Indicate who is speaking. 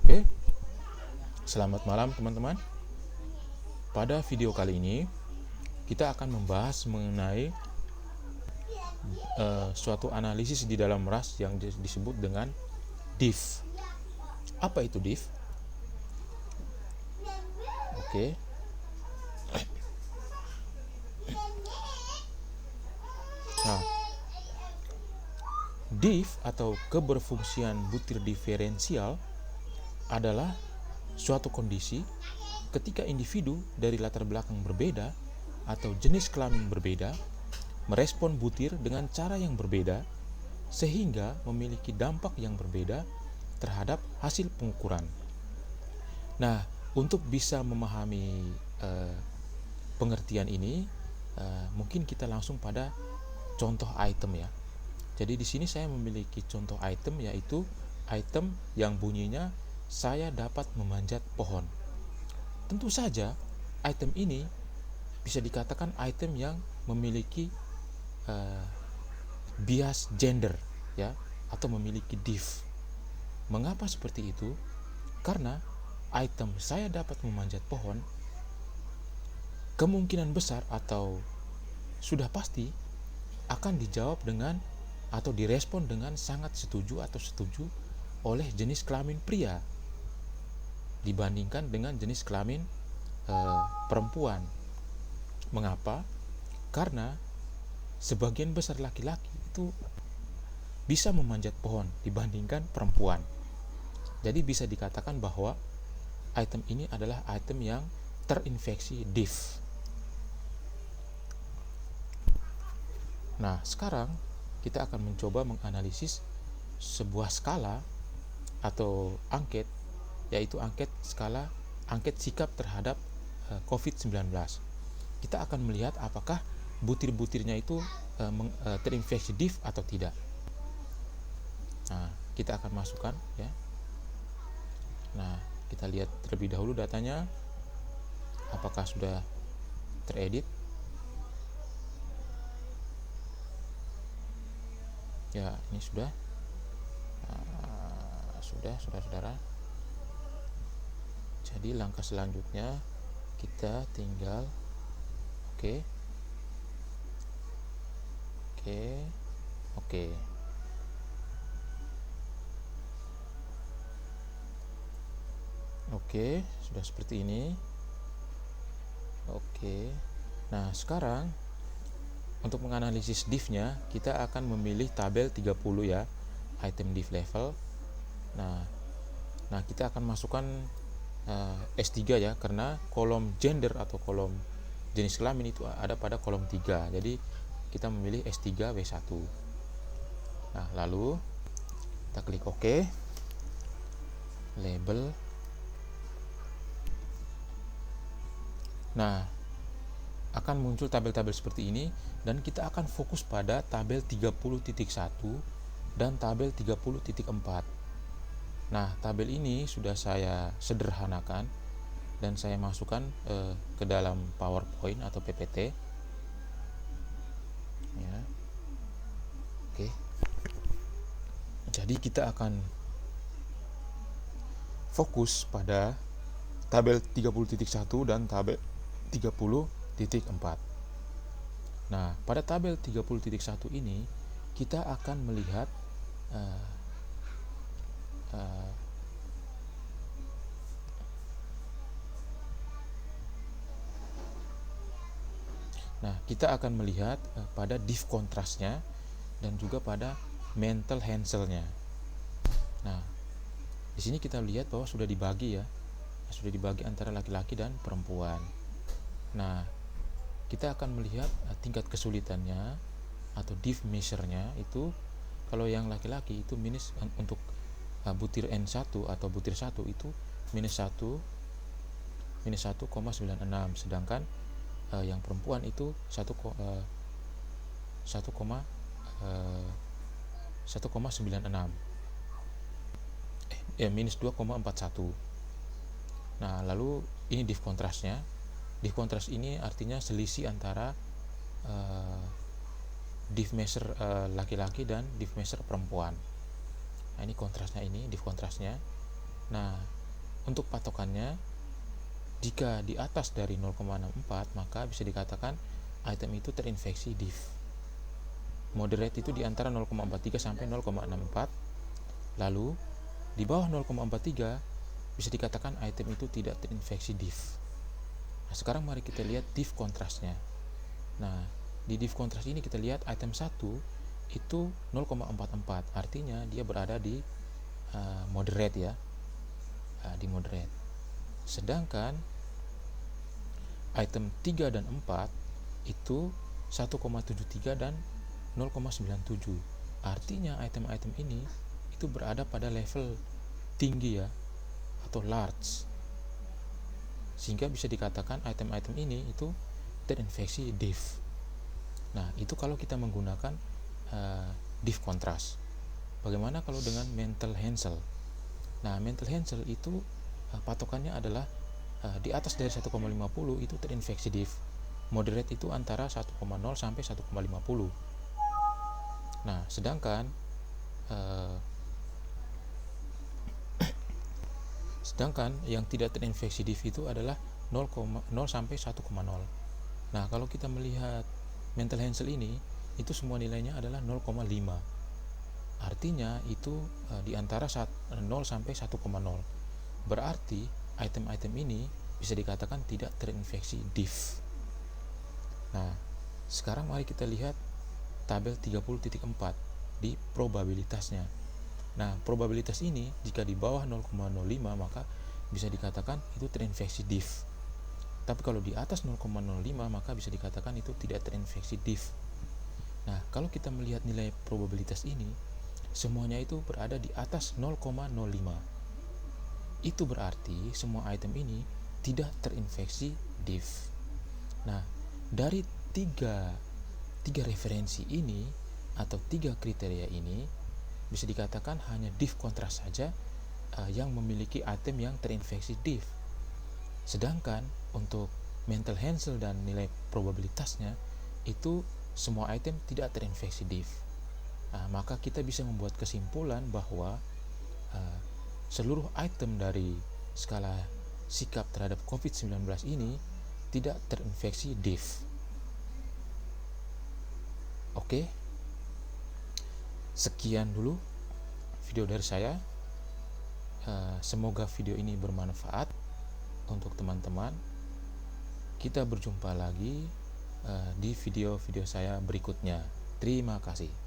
Speaker 1: Oke, selamat malam teman-teman. Pada video kali ini kita akan membahas mengenai suatu analisis di dalam RAS yang disebut dengan diff. Apa itu diff? Oke. Nah, diff atau keberfungsian butir diferensial adalah suatu kondisi ketika individu dari latar belakang berbeda atau jenis kelamin berbeda merespon butir dengan cara yang berbeda sehingga memiliki dampak yang berbeda terhadap hasil pengukuran. Nah, untuk bisa memahami pengertian ini, mungkin kita langsung pada contoh item ya. Jadi di sini saya memiliki contoh item, yaitu item yang bunyinya saya dapat memanjat pohon. Tentu saja item ini bisa dikatakan item yang memiliki bias gender ya, atau memiliki diff. Mengapa seperti itu? Karena item saya dapat memanjat pohon kemungkinan besar atau sudah pasti akan dijawab dengan atau direspon dengan sangat setuju atau setuju oleh jenis kelamin pria dibandingkan dengan jenis kelamin perempuan. Mengapa? Karena sebagian besar laki-laki itu bisa memanjat pohon dibandingkan perempuan. Jadi bisa dikatakan bahwa item ini adalah item yang terinfeksi diff. Nah, sekarang kita akan mencoba menganalisis sebuah skala atau angket, yaitu angket sikap terhadap COVID-19. Kita akan melihat apakah butir-butirnya itu terinfeksi diff atau tidak. Nah, kita akan masukkan ya. Nah, kita lihat terlebih dahulu datanya apakah sudah teredit. Ya, ini sudah. Sudah saudara. Jadi langkah selanjutnya kita tinggal oke. Oke, sudah seperti ini. Oke. Nah, sekarang untuk menganalisis diff-nya, kita akan memilih tabel 30 ya, item diff level. Nah, kita akan masukkan S3 ya, karena kolom gender atau kolom jenis kelamin itu ada pada kolom 3. Jadi kita memilih S3 W1. Nah, lalu kita klik OK. Label. Nah, akan muncul tabel-tabel seperti ini dan kita akan fokus pada tabel 30.1 dan tabel 30.4. Nah, tabel ini sudah saya sederhanakan dan saya masukkan ke dalam PowerPoint atau PPT. Ya. Oke. Jadi kita akan fokus pada tabel 30.1 dan tabel 30.4. Nah, pada tabel 30.1 ini kita akan melihat pada diff kontrasnya dan juga pada mental Hanselnya. Nah, di sini kita lihat bahwa sudah dibagi antara laki-laki dan perempuan. Nah, kita akan melihat tingkat kesulitannya atau diff measure-nya itu. Kalau yang laki-laki itu minus untuk butir N1 atau butir 1 itu minus 1,96, sedangkan yang perempuan itu 1,96. Minus 2,41. Nah, lalu ini diff kontrasnya. Diff kontras ini artinya selisih antara diff measure laki-laki dan diff measure perempuan. Nah, ini kontrasnya, ini diff kontrasnya. Nah, untuk patokannya, jika di atas dari 0,64 maka bisa dikatakan item itu terinfeksi div. Moderate itu di antara 0,43 sampai 0,64. Lalu di bawah 0,43 bisa dikatakan item itu tidak terinfeksi div. Nah, sekarang mari kita lihat div kontrasnya. Nah, di div kontras ini kita lihat item 1 itu 0,44, artinya dia berada di moderate ya, di moderate. Sedangkan item 3 dan 4 itu 1,73 dan 0,97. Artinya item-item ini itu berada pada level tinggi ya, atau large. Sehingga bisa dikatakan item-item ini itu terinfeksi div. Nah, itu kalau kita menggunakan div kontras. Bagaimana kalau dengan Mantle Hansel? Nah, Mantle Hansel itu patokannya adalah di atas dari 1,50 itu terinfeksi div. Moderate itu antara 1,0 sampai 1,50. Nah, sedangkan yang tidak terinfeksi div itu adalah 0 sampai 1,0. Nah, kalau kita melihat Mantle Hansel ini, itu semua nilainya adalah 0,5. Artinya itu di antara 0 sampai 1,0. Berarti item-item ini bisa dikatakan tidak terinfeksi div. Nah, sekarang mari kita lihat tabel 30.4 di probabilitasnya. Nah, probabilitas ini jika di bawah 0,05 maka bisa dikatakan itu terinfeksi div. Tapi kalau di atas 0,05 maka bisa dikatakan itu tidak terinfeksi div. Nah, kalau kita melihat nilai probabilitas ini, semuanya itu berada di atas 0,05. Itu berarti semua item ini tidak terinfeksi div. Nah, dari tiga referensi ini atau 3 kriteria ini bisa dikatakan hanya div kontras saja yang memiliki item yang terinfeksi div. Sedangkan untuk Mantle Hansel dan nilai probabilitasnya itu semua item tidak terinfeksi div. Nah, maka kita bisa membuat kesimpulan bahwa seluruh item dari skala sikap terhadap COVID-19 ini tidak terinfeksi div. Oke, sekian dulu video dari saya. Semoga video ini bermanfaat untuk teman-teman. Kita berjumpa lagi di video-video saya berikutnya. Terima kasih.